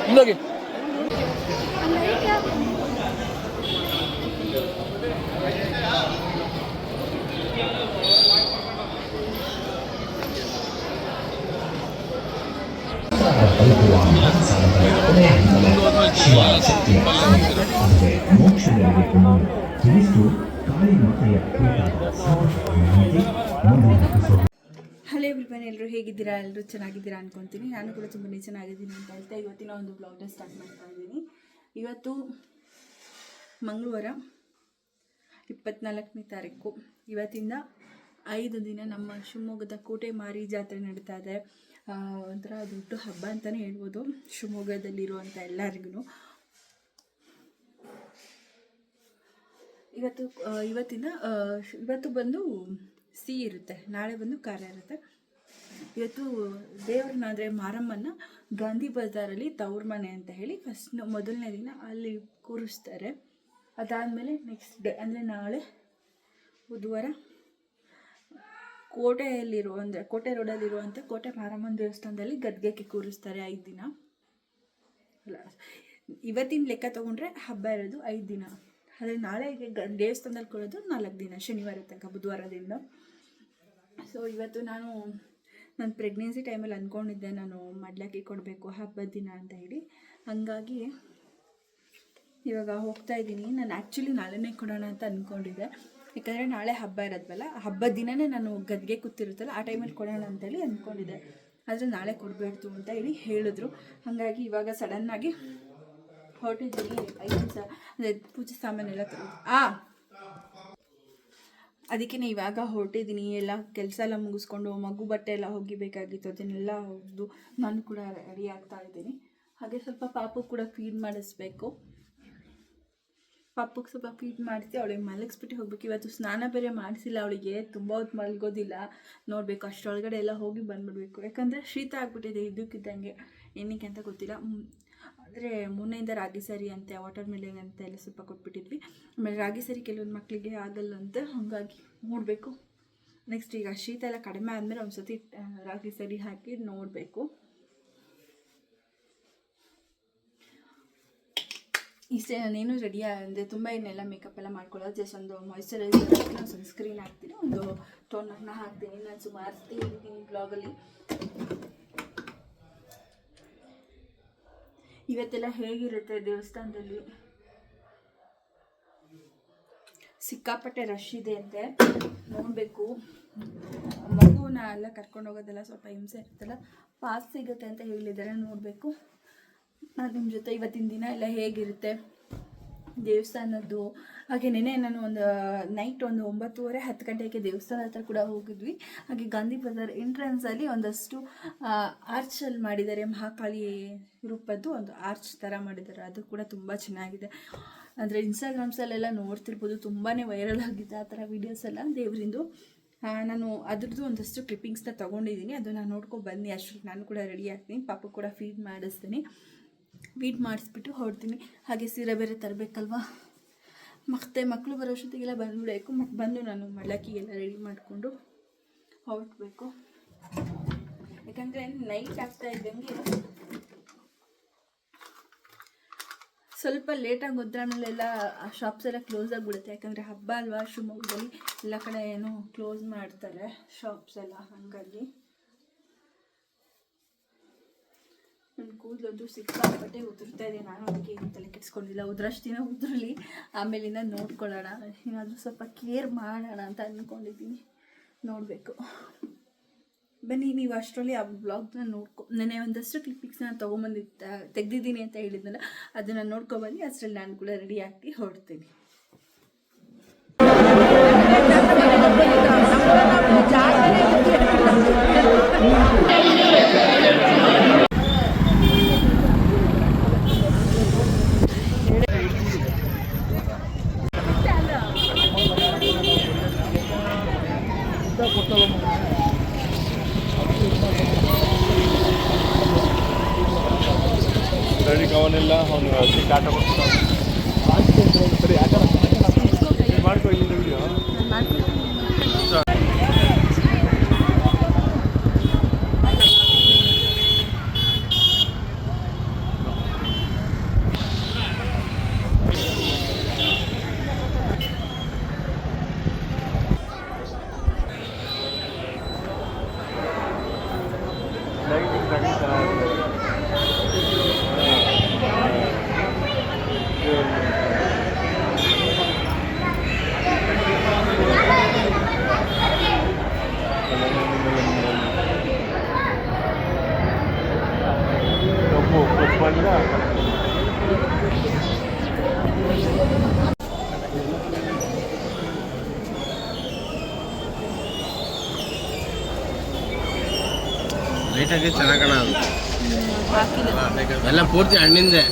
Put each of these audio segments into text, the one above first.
ಹಿಂಗೋಗಿ. Hello everyone, ಎಲ್ಲರೂ ಹೇಗಿದ್ದೀರಾ? ಎಲ್ಲರೂ ಚೆನ್ನಾಗಿದ್ದೀರಾ ಅನ್ಕೊತೀನಿ. ನಾನು ಕೂಡ ತುಂಬಾ ಚೆನ್ನಾಗಿದ್ದೀನಿ ಅಂತ ಹೇಳ್ತಾ ಇವತ್ತಿನ ಒಂದು ಬ್ಲಾಗ್ನ ಸ್ಟಾರ್ಟ್ ಮಾಡ್ತಾ ಇದ್ದೀನಿ. ಇವತ್ತು ಮಂಗಳವಾರ 24ನೇ ತಾರೀಕು. ಇವತ್ತಿಂದ 5 ದಿನ ನಮ್ಮ ಶಿವಮೊಗ್ಗದ ಕೋಟೆ ಮಾರಿ ಜಾತ್ರೆ ನಡೀತಾ ಇದೆ. ಒಂಥರ ದೊಡ್ಡ ಹಬ್ಬ ಅಂತಲೇ ಹೇಳ್ಬೋದು ಶಿವಮೊಗ್ಗದಲ್ಲಿರುವಂಥ ಎಲ್ಲರಿಗೂ. ಇವತ್ತು ಬಂದು ಸಿಹಿ ಇರುತ್ತೆ, ನಾಳೆ ಬಂದು ಖಾರ ಇರುತ್ತೆ. ಇವತ್ತು ದೇವ್ರನ್ನ ಅಂದರೆ ಮಾರಮ್ಮನ ಗಾಂಧಿ ಬಜಾರಲ್ಲಿ ತವ್ರ ಮನೆ ಅಂತ ಹೇಳಿ ಮೊದಲನೇ ದಿನ ಅಲ್ಲಿ ಕೂರಿಸ್ತಾರೆ. ಅದಾದಮೇಲೆ ನೆಕ್ಸ್ಟ್ ಡೇ ಅಂದರೆ ನಾಳೆ ಬುಧವಾರ ಕೋಟೆ ರೋಡಲ್ಲಿರುವಂಥ ಕೋಟೆ ಮಾರಮ್ಮನ ದೇವಸ್ಥಾನದಲ್ಲಿ ಗದ್ಗೆಗೆ ಕೂರಿಸ್ತಾರೆ 5 ದಿನ. ಇವತ್ತಿನ ಲೆಕ್ಕ ತೊಗೊಂಡ್ರೆ ಹಬ್ಬ ಇರೋದು 5 ದಿನ. ಆದರೆ ನಾಳೆಗೆ ದೇವಸ್ಥಾನದಲ್ಲಿ ಕೊಡೋದು 4 ದಿನ, ಶನಿವಾರ ತನಕ, ಬುಧವಾರದಿಂದ. ಸೊ ಇವತ್ತು ನನ್ನ ಪ್ರೆಗ್ನೆನ್ಸಿ ಟೈಮಲ್ಲಿ ಅಂದ್ಕೊಂಡಿದ್ದೆ ನಾನು ಮಡ್ಲಕ್ಕಿ ಕೊಡಬೇಕು ಹಬ್ಬದ ದಿನ ಅಂತ ಹೇಳಿ. ಹಾಗಾಗಿ ಇವಾಗ ಹೋಗ್ತಾ ಇದ್ದೀನಿ. ನಾನು ಆ್ಯಕ್ಚುಲಿ ನಾಳೆನೇ ಕೊಡೋಣ ಅಂತ ಅಂದ್ಕೊಂಡಿದ್ದೆ, ಯಾಕಂದರೆ ನಾಳೆ ಹಬ್ಬ ಇರೋದ್ವಲ್ಲ, ಹಬ್ಬದ ದಿನವೇ ನಾನು ಗದ್ಗೆ ಕೂತಿರುತ್ತಲ್ಲ ಆ ಟೈಮಲ್ಲಿ ಕೊಡೋಣ ಅಂತೇಳಿ ಅಂದ್ಕೊಂಡಿದ್ದೆ. ಆದರೆ ನಾಳೆ ಕೊಡಬೇಡ್ತು ಅಂತ ಹೇಳಿ ಹೇಳಿದ್ರು. ಹಾಗಾಗಿ ಇವಾಗ ಸಡನ್ನಾಗಿ ಹೊರಟಿದ್ದೀನಿ. 5 ದಿವಸ ಅಂದರೆ ಪೂಜೆ ಸಾಮಾನೆಲ್ಲ ಅದಕ್ಕೆ ಇವಾಗ ಹೊರಟಿದ್ದೀನಿ. ಎಲ್ಲ ಕೆಲಸ ಎಲ್ಲ ಮುಗಿಸ್ಕೊಂಡು ಮಗು ಬಟ್ಟೆ ಎಲ್ಲ ಒಗಿಬೇಕಾಗಿತ್ತು, ಅದನ್ನೆಲ್ಲ ಒಗೆದು ನಾನು ಕೂಡ ರೆಡಿ ಆಗ್ತಾ ಇದ್ದೀನಿ. ಹಾಗೆ ಸ್ವಲ್ಪ ಪಾಪು ಕೂಡ ಫೀಡ್ ಮಾಡಿಸ್ಬೇಕು. ಪಾಪುಗೆ ಸ್ವಲ್ಪ ಫೀಡ್ ಮಾಡಿಸಿ ಅವಳಿಗೆ ಮಲಗಿಸ್ಬಿಟ್ಟು ಹೋಗ್ಬೇಕು. ಇವತ್ತು ಸ್ನಾನ ಬೇರೆ ಮಾಡಿಸಿಲ್ಲ ಅವಳಿಗೆ, ತುಂಬ ಹೊತ್ತು ಮಲಗೋದಿಲ್ಲ. ನೋಡಬೇಕು, ಅಷ್ಟರೊಳಗಡೆ ಎಲ್ಲ ಹೋಗಿ ಬಂದುಬಿಡ್ಬೇಕು. ಯಾಕಂದರೆ ಶೀತ ಆಗಿಬಿಟ್ಟಿದೆ ಇದ್ದಕ್ಕಿದ್ದಂಗೆ, ಏನಕ್ಕೆ ಅಂತ ಗೊತ್ತಿಲ್ಲ. ಅಂದರೆ ಮೊನ್ನೆಯಿಂದ ರಾಗಿ ಸರಿ ಅಂತೆ, ವಾಟರ್ ಮೆಲನ್ ಅಂತ ಎಲ್ಲ ಸ್ವಲ್ಪ ಕೊಟ್ಬಿಟ್ಟಿದ್ವಿ. ಆಮೇಲೆ ರಾಗಿ ಸರಿ ಕೆಲವೊಂದು ಮಕ್ಕಳಿಗೆ ಆಗಲ್ಲಂತೆ, ಹಾಗಾಗಿ ನೋಡಬೇಕು. ನೆಕ್ಸ್ಟ್ ಈಗ ಶೀತ ಎಲ್ಲ ಕಡಿಮೆ ಆದಮೇಲೆ ಒಂದು ಸತಿ ರಾಗಿ ಸರಿ ಹಾಕಿ ನೋಡಬೇಕು. ಇಷ್ಟೇ, ನಾನೇನು ರೆಡಿ ಅಂದರೆ ತುಂಬ ಏನೆಲ್ಲ ಮೇಕಪ್ ಎಲ್ಲ ಮಾಡ್ಕೊಳ್ಳೋದು. ಜಸ್ಟ್ ಒಂದು ಮಾಯ್ಶ್ಚರೈಸರ್ ಹಾಕ್ತೀನಿ, ಒಂದು ಸನ್ಸ್ಕ್ರೀನ್ ಹಾಕ್ತೀನಿ, ಒಂದು ಟೋನರ್ನ ಹಾಕ್ತೀನಿ. ನಾನು ಸುಮಾರು ಹೇಳಿದ್ದೀನಿ ಬ್ಲಾಗಲ್ಲಿ. ಇವತ್ತೆಲ್ಲ ಹೇಗಿರುತ್ತೆ ದೇವಸ್ಥಾನದಲ್ಲಿ? ಸಿಕ್ಕಾಪಟ್ಟೆ ರಶ್ ಇದೆ ಅಂತೆ, ನೋಡಬೇಕು. ಮಗುನ ಎಲ್ಲ ಕರ್ಕೊಂಡು ಹೋಗೋದೆಲ್ಲ ಸ್ವಲ್ಪ ಹಿಂಸೆ ಇರುತ್ತಲ್ಲ, ಪಾಸ್ ಸಿಗುತ್ತೆ ಅಂತ ಹೇಳಿದ್ದಾರೆ, ನೋಡಬೇಕು. ನಾನು ನಿಮ್ಮ ಜೊತೆ ಇವತ್ತಿನ ದಿನ ಎಲ್ಲ ಹೇಗಿರುತ್ತೆ ದೇವಸ್ಥಾನದ್ದು. ಹಾಗೆ ನಾನು ಒಂದು ನೈಟ್ ಒಂದು 9:30 10 ಗಂಟೆಗೆ ದೇವಸ್ಥಾನ ಹತ್ರ ಕೂಡ ಹೋಗಿದ್ವಿ. ಹಾಗೆ ಗಾಂಧಿ ಬಜಾರ್ ಎಂಟ್ರೆನ್ಸಲ್ಲಿ ಒಂದಷ್ಟು ಆರ್ಚಲ್ಲಿ ಮಾಡಿದ್ದಾರೆ, ಮಹಾಕಾಳಿ ರೂಪದ್ದು ಒಂದು ಆರ್ಚ್ ಥರ ಮಾಡಿದ್ದಾರೆ. ಅದು ಕೂಡ ತುಂಬ ಚೆನ್ನಾಗಿದೆ. ಅಂದರೆ ಇನ್ಸ್ಟಾಗ್ರಾಮ್ಸಲ್ಲೆಲ್ಲ ನೋಡ್ತಿರ್ಬೋದು, ತುಂಬಾ ವೈರಲ್ ಆಗಿದೆ ಆ ಥರ ವೀಡಿಯೋಸ್ ಎಲ್ಲ ದೇವರಿಂದು. ನಾನು ಅದ್ರದ್ದು ಒಂದಷ್ಟು ಕ್ಲಿಪ್ಪಿಂಗ್ಸ್ನ ತೊಗೊಂಡಿದ್ದೀನಿ, ಅದನ್ನು ನೋಡ್ಕೊಂಡು ಬನ್ನಿ. ಅಷ್ಟೊತ್ತಿಗೆ ನಾನು ಕೂಡ ರೆಡಿ ಆಗ್ತೀನಿ, ಪಾಪ ಕೂಡ ಫೀಡ್ ಮಾಡಿಸ್ತೀನಿ. ಫೀಡ್ ಮಾಡಿಸ್ಬಿಟ್ಟು ಹೊರಡ್ತೀನಿ. ಹಾಗೆ ಸೀರೆ ಬೇರೆ ತರಬೇಕಲ್ವ, ಮತ್ತು ಮಕ್ಕಳು ಬರೋ ಅಷ್ಟೊತ್ತಿಗೆಲ್ಲ ಬಂದುಬಿಡಬೇಕು. ಮತ್ತು ಬಂದು ನಾನು ಮಡ್ಲಕ್ಕಿಗೆಲ್ಲ ರೆಡಿ ಮಾಡಿಕೊಂಡು ಹೊರಟಬೇಕು. ಯಾಕಂದರೆ ನೈಟ್ ಆಗ್ತಾ ಇದ್ದಂಗೆ ಸ್ವಲ್ಪ ಲೇಟಾಗಿ ಹೋದ್ರೆ ಆಮೇಲೆಲ್ಲ ಶಾಪ್ಸ್ ಎಲ್ಲ ಕ್ಲೋಸ್ ಆಗಿಬಿಡುತ್ತೆ. ಯಾಕಂದರೆ ಹಬ್ಬ ಅಲ್ವಾ, ಶಿವಮೊಗ್ಗದಲ್ಲಿ ಎಲ್ಲ ಕಡೆ ಏನೋ ಕ್ಲೋಸ್ ಮಾಡ್ತಾರೆ ಶಾಪ್ಸ್ ಎಲ್ಲ. ಹಾಗಾಗಿ ನನ್ನ ಕೂದಲಂತೂ ಸಿಕ್ಕಾಪಟ್ಟೆ ಉದುರ್ತಾ ಇದೆ. ನಾನು ಅದಕ್ಕೆ ಏನು ತಲೆ ಕೆಡಿಸ್ಕೊಂಡಿಲ್ಲ, ಉದ್ರಷ್ಟು ದಿನ ಉದುರಲಿ, ಆಮೇಲಿಂದ ನೋಡ್ಕೊಳ್ಳೋಣ, ಏನಾದರೂ ಸ್ವಲ್ಪ ಕೇರ್ ಮಾಡೋಣ ಅಂತ ಅಂದ್ಕೊಂಡಿದ್ದೀನಿ. ನೋಡಬೇಕು, ಬನ್ನಿ. ನೀವು ಅಷ್ಟರಲ್ಲಿ ಆ ಬ್ಲಾಗ್ನ ನೆನೆ ಒಂದಷ್ಟು ಕ್ಲಿಪ್ಪಿಕ್ಸ್ನ ತೆಗೆದಿದ್ದೀನಿ ಅಂತ ಹೇಳಿದ್ನಲ್ಲ, ಅದನ್ನು ನೋಡ್ಕೊಬನ್ನಿ. ಅಷ್ಟರಲ್ಲಿ ನಾನು ಕೂಡ ರೆಡಿ ಆಗಿ ಹೊರಡ್ತೀನಿ. ಅವನೆಲ್ಲ ಅವನು ಟಾಟಾ ಸರಿ ಮಾಡ್ಕೊ ಇಲ್ಲಿಂದ ವಿಡಿಯೋ. ಬಂದರೆ ಲೈಟಾಗಿ ಚೆನ್ನಾಗಿ ಕಾಣೋದು ಹಾಕಿಲ್ಲ ಎಲ್ಲ ಪೂರ್ತಿ ಹಣ್ಣಿಂದೆ.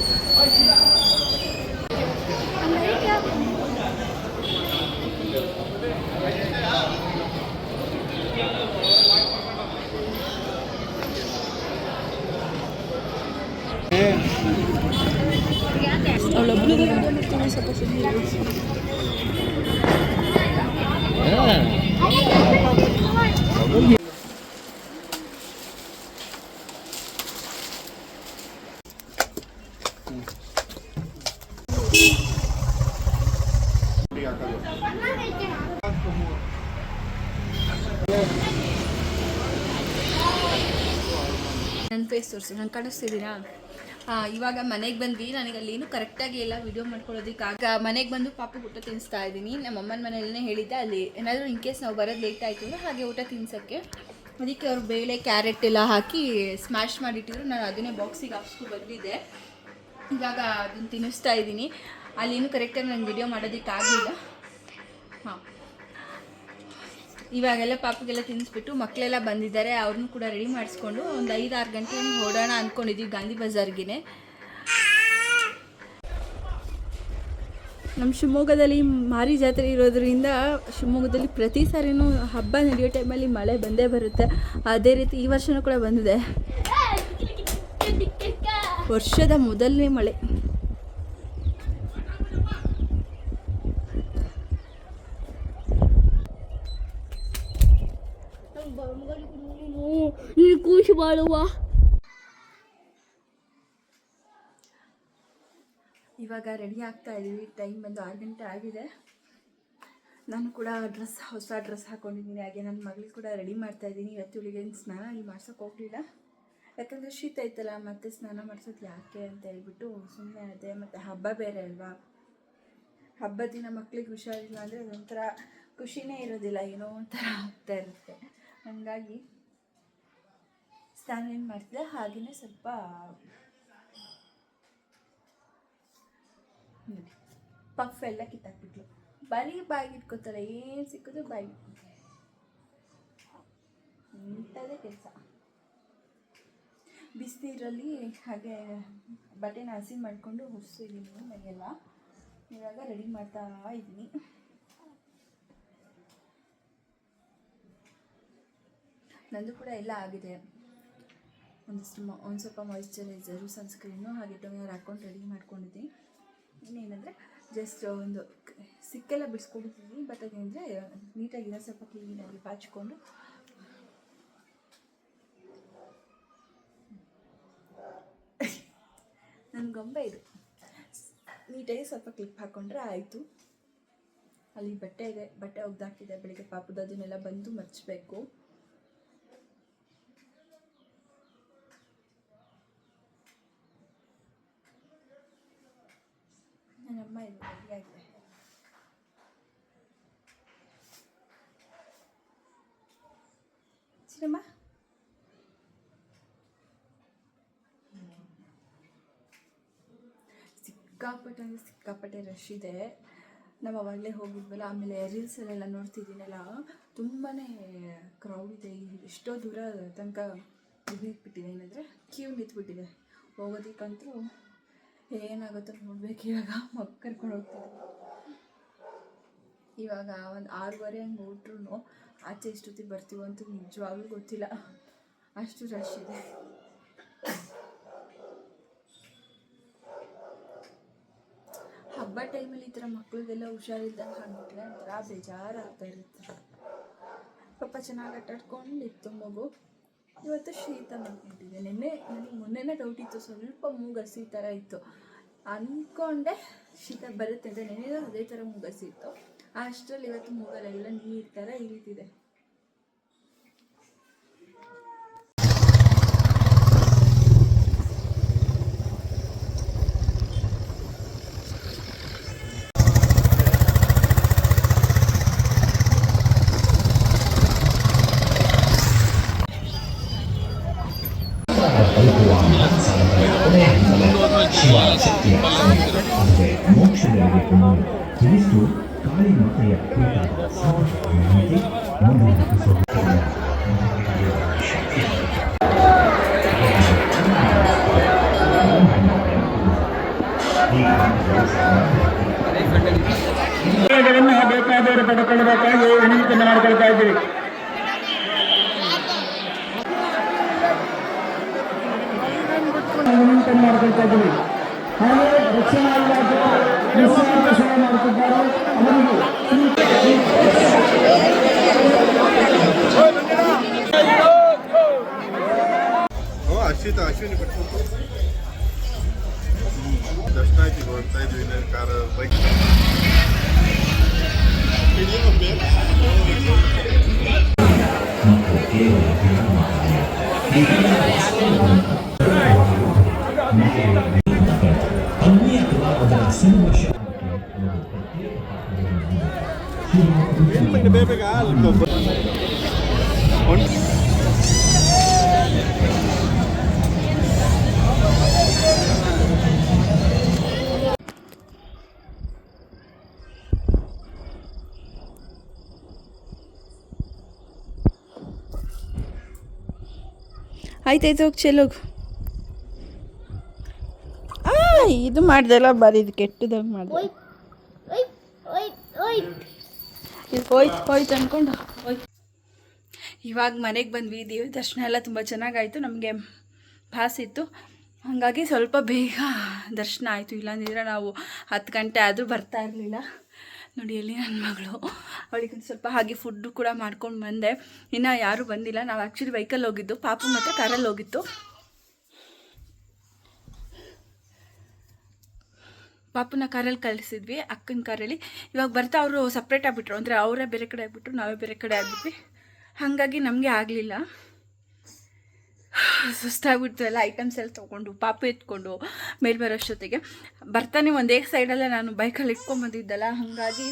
ಅವಳೊಬ್ಬಳು ಸ್ವಲ್ಪ ಸುಮ್ಮನೆ ನನ್ನ ಫೇಸ್ ತೋರಿಸಿ ನಾನು ಕಾಣಿಸ್ತಿದ್ದೀರಾ? ಇವಾಗ ಮನೆಗೆ ಬಂದ್ವಿ. ನನಗೆ ಅಲ್ಲೇನು ಕರೆಕ್ಟಾಗಿ ಎಲ್ಲ ವೀಡಿಯೋ ಮಾಡ್ಕೊಳ್ಳೋದಕ್ಕೆ ಆಗ ಮನೆಗೆ ಬಂದು ಪಾಪು ಊಟ ತಿನ್ನಿಸ್ತಾ ಇದ್ದೀನಿ. ನಮ್ಮ ಅಮ್ಮನ ಮನೆಯಲ್ಲೇ ಹೇಳಿದ್ದೆ, ಅಲ್ಲಿ ಏನಾದರೂ ಇನ್ ಕೇಸ್ ನಾವು ಬರೋದು ಲೇಟ್ ಆಯಿತು ಅಂದರೆ ಹಾಗೆ ಊಟ ತಿನ್ಸೋಕ್ಕೆ. ಅದಕ್ಕೆ ಅವ್ರು ಬೇಳೆ ಕ್ಯಾರೆಟ್ ಎಲ್ಲ ಹಾಕಿ ಸ್ಮ್ಯಾಶ್ ಮಾಡಿಟ್ಟಿದ್ರು. ನಾನು ಅದನ್ನೇ ಬಾಕ್ಸಿಗೆ ಹಾಕ್ಸ್ಕೊಂಡು ಬಂದಿದ್ದೆ. ಇವಾಗ ಅದನ್ನು ತಿನ್ನಿಸ್ತಾ ಇದ್ದೀನಿ. ಅಲ್ಲೇನು ಕರೆಕ್ಟಾಗಿ ನಾನು ವೀಡಿಯೋ ಮಾಡೋದಕ್ಕಾಗಲಿಲ್ಲ. ಹಾಂ, ಇವಾಗೆಲ್ಲ ಪಾಪಗೆಲ್ಲ ತಿನ್ನಿಸ್ಬಿಟ್ಟು ಮಕ್ಕಳೆಲ್ಲ ಬಂದಿದ್ದಾರೆ. ಅವ್ರನ್ನೂ ಕೂಡ ರೆಡಿ ಮಾಡಿಸ್ಕೊಂಡು ಒಂದು 5-6 ಗಂಟೆ ಹೊಡೋಣ ಅಂದ್ಕೊಂಡಿದ್ದೀವಿ ಗಾಂಧಿ ಬಜಾರ್ಗೆ. ನಮ್ಮ ಶಿವಮೊಗ್ಗದಲ್ಲಿ ಮಾರಿ ಜಾತ್ರೆ ಇರೋದ್ರಿಂದ ಶಿವಮೊಗ್ಗದಲ್ಲಿ ಪ್ರತಿ ಸಾರಿನೂ ಹಬ್ಬ ನಡೆಯೋ ಟೈಮಲ್ಲಿ ಮಳೆ ಬಂದೇ ಬರುತ್ತೆ. ಅದೇ ರೀತಿ ಈ ವರ್ಷವೂ ಕೂಡ ಬಂದಿದೆ. ವರ್ಷದ ಮೊದಲನೇ ಮಳೆ. ಕೂಸು ಮಾಡುವ ಇವಾಗ ರೆಡಿ ಆಗ್ತಾ ಇದ್ದೀವಿ. ಟೈಮ್ ಬಂದು 6 ಗಂಟೆ ಆಗಿದೆ. ನಾನು ಕೂಡ ಹೊಸ ಡ್ರೆಸ್ ಹಾಕ್ಕೊಂಡಿದ್ದೀನಿ. ಹಾಗೆ ನನ್ನ ಮಗಳಿಗೆ ಕೂಡ ರೆಡಿ ಮಾಡ್ತಾ ಇದ್ದೀನಿ. ಇವತ್ತು ಇವಳಿಗೆ ಸ್ನಾನ ಇಲ್ಲಿ ಮಾಡ್ಸೋಕೆ ಹೋಗಲಿಲ್ಲ, ಯಾಕಂದರೆ ಶೀತ ಇತ್ತಲ್ಲ, ಮತ್ತೆ ಸ್ನಾನ ಮಾಡ್ಸೋದು ಯಾಕೆ ಅಂತ ಹೇಳ್ಬಿಟ್ಟು ಸುಮ್ಮನೆ ಅದೇ. ಮತ್ತು ಹಬ್ಬ ಬೇರೆ ಅಲ್ವಾ, ಹಬ್ಬದ ದಿನ ಮಕ್ಳಿಗೆ ಹುಷಾರಿಲ್ಲ ಅಂದರೆ ಅದೊಂಥರ ಖುಷಿನೇ ಇರೋದಿಲ್ಲ, ಏನೋ ಒಂಥರ ಆಗ್ತಾ ಇರುತ್ತೆ. ಹಾಗಾಗಿ ಸ್ನಾನ ಏನು ಮಾಡ್ತಿದ್ದೆ, ಹಾಗೆಯೇ ಸ್ವಲ್ಪ ಪಫ್ ಎಲ್ಲ ಕಿತ್ತಾಕ್ಬಿಟ್ಲು. ಬರೀ ಬಾಯಿಗೆ ಇಟ್ಕೋತಾರೆ, ಏನು ಸಿಕ್ಕೋದು ಬಾಯಿ, ಇಂಥದೇ ಕೆಲಸ. ಬಿಸಿನೀರಲ್ಲಿ ಹಾಗೆ ಬಟ್ಟೆನ ಹಸಿ ಮಾಡಿಕೊಂಡು ಹುರಿಸಿದ್ದೀನಿ ಮೈಯೆಲ್ಲ. ಇವಾಗ ರೆಡಿ ಮಾಡ್ತಾ ಇದ್ದೀನಿ. ನಂದು ಕೂಡ ಎಲ್ಲ ಆಗಿದೆ. ಒಂದು ಸ್ವಲ್ಪ ಮಾಯಿಶ್ಚರೈಸರು, ಸನ್ಸ್ಕ್ರೀನು ಹಾಗೆ ಟೋನರ್ ಹಾಕ್ಕೊಂಡು ರೆಡಿ ಮಾಡ್ಕೊಂಡಿದ್ದೀನಿ. ಇನ್ನೇನಂದರೆ ಜಸ್ಟ್ ಒಂದು ಸಿಕ್ಕೆಲ್ಲ ಬಿಡಿಸ್ಕೊಂಡಿದ್ದೀನಿ. ಬಟ್ ಅದೇನಂದರೆ ನೀಟಾಗಿರೋ ಸ್ವಲ್ಪ ಕ್ಲೀನಾಗಿ ಬಾಚಿಕೊಂಡು ನನ್ನ ಗೊಂಬೆ ಇದು ನೀಟಾಗಿ ಸ್ವಲ್ಪ ಕ್ಲಿಪ್ ಹಾಕ್ಕೊಂಡ್ರೆ ಆಯಿತು. ಅಲ್ಲಿ ಬಟ್ಟೆ ಇದೆ, ಬಟ್ಟೆ ಒಗ್ದಾಕಿದೆ ಬೆಳಿಗ್ಗೆ ಪಾಪದ, ಅದನ್ನೆಲ್ಲ ಬಂದು ಮಚ್ಚಬೇಕು. ನನ್ನಮ್ಮ ಇದು ರೆಡಿಯಾಗಿದೆ. ಚಿನ್ನಮ್ಮ ಸಿಕ್ಕಾಪಟ್ಟೆ ರಶ್ ಇದೆ. ನಾವು ಅವಾಗಲೇ ಹೋಗಿದ್ವಲ್ಲ, ಆಮೇಲೆ ರೀಲ್ಸಲ್ಲೆಲ್ಲ ನೋಡ್ತಿದ್ದೀನಲ್ಲ, ತುಂಬಾ ಕ್ರೌಡ್ ಇದೆ. ಎಷ್ಟೋ ದೂರ ತನಕ ನಿಂತ್ಬಿಟ್ಟಿದೆ, ಏನಂದರೆ ಕ್ಯೂ ನಿಂತ್ಬಿಟ್ಟಿದೆ. ಹೋಗೋದಕ್ಕಂತೂ ಏನಾಗುತ್ತೋ ನೋಡ್ಬೇಕು. ಇವಾಗ ಮಕ್ಕ ಕರ್ಕೊಂಡು ಹೋಗ್ತಿದ್ದೆ. ಇವಾಗ ಒಂದು 6:30 ಹಂಗೆ ಹೊಟ್ರು ಆಚೆ ಎಷ್ಟೊತ್ತಿಗೆ ಬರ್ತೀವೋ ಅಂತ ನಿಜವಾಗ್ಲೂ ಗೊತ್ತಿಲ್ಲ, ಅಷ್ಟು ರಶ್ ಇದೆ. ಹಬ್ಬ ಟೈಮಲ್ಲಿ ಈ ಥರ ಮಕ್ಳಿಗೆಲ್ಲ ಹುಷಾರಿದ್ದಂಗೆ ಹಾಕ್ಬಿಟ್ರೆ ಒಂಥರ ಬೇಜಾರಾಗ್ತಾ ಇರುತ್ತೆ. ಪಾಪ ಚೆನ್ನಾಗಿ ಆಟಾಡ್ಕೊಂಡಿತ್ತು ಮಗು. ಇವತ್ತು ಶೀತ ಮಾಡ್ಕೊಂಡಿದ್ದೆ. ನನಗೆ ಮೊನ್ನೆನೇ ಡೌಟ್ ಇತ್ತು, ಸ್ವಲ್ಪ ಮೂಗಸಿ ಥರ ಇತ್ತು. ಅಂದ್ಕೊಂಡೆ ಶೀತ ಬರುತ್ತೆ ಅಂತ. ನೆನೆಯೋ ಅದೇ ಥರ ಮೂಗಸಿ ಇತ್ತು. ಅಷ್ಟರಲ್ಲಿ ಇವತ್ತು ಮೂಗಲೆಲ್ಲ ನೀರು ಥರ ಇಳಿತಿದೆ. ಶಿವ ಸತ್ಯ ಆದರೆ ಮೋಕ್ಷದಲ್ಲಿಗೆ ಕೊಂಡೊಯ್ದ ತಿಳಿಸು ಕಾಳಿ ಮಾತೆಯ ಪೀಠ ಮಾತೆ ಮುಂದುವರಿಸುವ ಶಕ್ತಿ ಬೇಕಾದವರು ಪಡ್ಕೊಳ್ಳಬೇಕಾಗಿ ವಿನಂತಿಯನ್ನು ಮಾಡಿಕೊಳ್ತಾ ಇದ್ದೀವಿ. ವಿನಂತಿಯನ್ನು ಮಾಡಿಕೊಳ್ತಾ ಇದ್ದೀವಿ. ಹಾಗೆ ರಕ್ಷಣಾ ಇಲಾಖೆ ಸೇವೆ ಮಾಡುತ್ತಿದ್ದಾರೆ ಅವರಿಗೆ ಅಶ್ವಿನಿ ಬಿಟ್ಟು ದರ್ಶನ ಆಯ್ತು ಹೋಗ್ತಾ ಇದ್ವಿ ಕಾರ್ ಬೈಕ್ ಮತ್ತು ಕೇವಲ ಅಥವಾ ಅದರ ಸರ್ವಶ ಆಯ್ತಾಯ್ತು ಹೋಗಿ ಚೆಲ್ಲೋಗು. ಇದು ಮಾಡ್ದಲ್ಲ ಬಾರಿ ಇದು ಕೆಟ್ಟದಾಗ ಮಾಡಿದೆ. ಇದು ಹೋಯ್ತು ಅಂದ್ಕೊಂಡು ಹೋಯ್ತು. ಇವಾಗ ಮನೆಗೆ ಬಂದ್ವಿ. ದೇವ್ರ ದರ್ಶನ ಎಲ್ಲ ತುಂಬ ಚೆನ್ನಾಗಾಯಿತು. ನಮಗೆ ಪಾಸ್ ಇತ್ತು, ಹಾಗಾಗಿ ಸ್ವಲ್ಪ ಬೇಗ ದರ್ಶನ ಆಯಿತು. ಇಲ್ಲಾಂದಿದ್ರೆ ನಾವು 10 ಗಂಟೆ ಆದರೂ ಬರ್ತಾ ಇರಲಿಲ್ಲ. ನೋಡಿ ಎಲ್ಲಿ ನನ್ನ ಮಗಳು, ಅವಳಿಗೆ ಸ್ವಲ್ಪ ಹಾಗೆ ಫುಡ್ಡು ಕೂಡ ಮಾಡ್ಕೊಂಡು ಬಂದೆ. ಇನ್ನು ಯಾರೂ ಬಂದಿಲ್ಲ. ನಾವು ಆ್ಯಕ್ಚುಲಿ ಬೈಕಲ್ಲಿ ಹೋಗಿದ್ದು, ಪಾಪು ಮತ್ತು ಕಾರಲ್ಲಿ ಹೋಗಿತ್ತು. ಪಾಪುನ ಕಾರಲ್ಲಿ ಕಳಿಸಿದ್ವಿ, ಅಕ್ಕನ ಕಾರಲ್ಲಿ. ಇವಾಗ ಬರ್ತಾ ಅವರು ಸಪ್ರೇಟ್ ಆಗಿಬಿಟ್ರು, ಅಂದರೆ ಅವರೇ ಬೇರೆ ಕಡೆ ಆಗಿಬಿಟ್ರು, ನಾವೇ ಬೇರೆ ಕಡೆ ಆಗಿಬಿಟ್ವಿ. ಹಾಗಾಗಿ ನಮಗೆ ಆಗಲಿಲ್ಲ, ಸುಸ್ತಾಗ್ಬಿಡ್ತು. ಎಲ್ಲ ಐಟಮ್ಸ್ ಎಲ್ಲ ತೊಗೊಂಡು ಪಾಪು ಎತ್ಕೊಂಡು ಮೇಲೆ ಬರೋಷ್ಟೊತ್ತಿಗೆ ಬರ್ತಾನೆ ಒಂದೇ ಸೈಡಲ್ಲೇ ನಾನು ಬೈಕಲ್ಲಿ ಇಟ್ಕೊಂಬಂದಿದ್ದಲ್ಲ, ಹಾಗಾಗಿ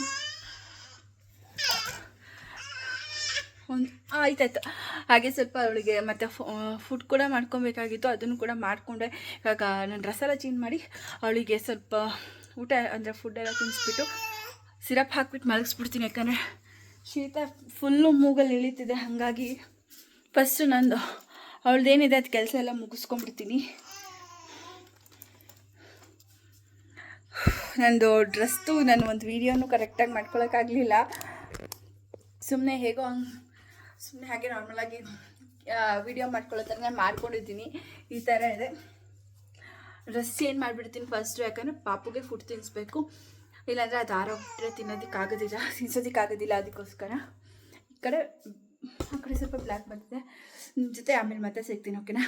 ಆಯ್ತಾಯ್ತು. ಹಾಗೆ ಸ್ವಲ್ಪ ಅವಳಿಗೆ ಮತ್ತು ಫುಡ್ ಕೂಡ ಮಾಡ್ಕೊಬೇಕಾಗಿತ್ತು, ಅದನ್ನು ಕೂಡ ಮಾಡಿಕೊಂಡೆ. ಇವಾಗ ನಾನು ಡ್ರೆಸ್ ಎಲ್ಲ ಚೇಂಜ್ ಮಾಡಿ ಅವಳಿಗೆ ಸ್ವಲ್ಪ ಊಟ ಅಂದರೆ ಫುಡ್ಡೆಲ್ಲ ತಿನ್ನಿಸ್ಬಿಟ್ಟು ಸಿರಪ್ ಹಾಕ್ಬಿಟ್ಟು ಮಲಗಿಸ್ಬಿಡ್ತೀನಿ. ಯಾಕಂದರೆ ಶೀತ ಫುಲ್ಲು ಮೂಗಲ್ಲಿ ಇಳೀತಿದೆ. ಹಾಗಾಗಿ ಫಸ್ಟು ನಂದು ಅವಳದೇನಿದೆ ಅದು ಕೆಲಸ ಎಲ್ಲ ಮುಗಿಸ್ಕೊಂಡ್ಬಿಡ್ತೀನಿ. ನಂದು ಡ್ರೆಸ್ದು ನಾನು ಒಂದು ವೀಡಿಯೋನು ಕರೆಕ್ಟಾಗಿ ಮಾಡ್ಕೊಳಕ್ಕಾಗಲಿಲ್ಲ. ಸುಮ್ಮನೆ ಹೇಗೋ ಸುಮ್ಮನೆ ಹಾಗೆ ನಾರ್ಮಲಾಗಿ ವೀಡಿಯೋ ಮಾಡ್ಕೊಳ್ಳೋ ಥರನೇ ಮಾಡ್ಕೊಂಡಿದ್ದೀನಿ. ಈ ಥರ ಇದೆ. ಡ್ರೆಸ್ ಚೇಂಜ್ ಮಾಡಿಬಿಡ್ತೀನಿ ಫಸ್ಟು, ಯಾಕಂದರೆ ಪಾಪುಗೆ ಫುಡ್ ತಿನ್ನಿಸ್ಬೇಕು. ಇಲ್ಲಾಂದರೆ ಅದು ಆರೋಗ್ಯ ತಿನ್ನಿಸೋದಕ್ಕಾಗೋದಿಲ್ಲ. ಅದಕ್ಕೋಸ್ಕರ ಈ ಕಡೆ ಆ ಕಡೆ ಸ್ವಲ್ಪ ಬ್ಲ್ಯಾಕ್ ಬಂದಿದೆ. ನಿಮ್ಮ ಜೊತೆ ಆಮೇಲೆ ಮತ್ತೆ ಸಿಗ್ತೀನಿ, ಓಕೆನಾ?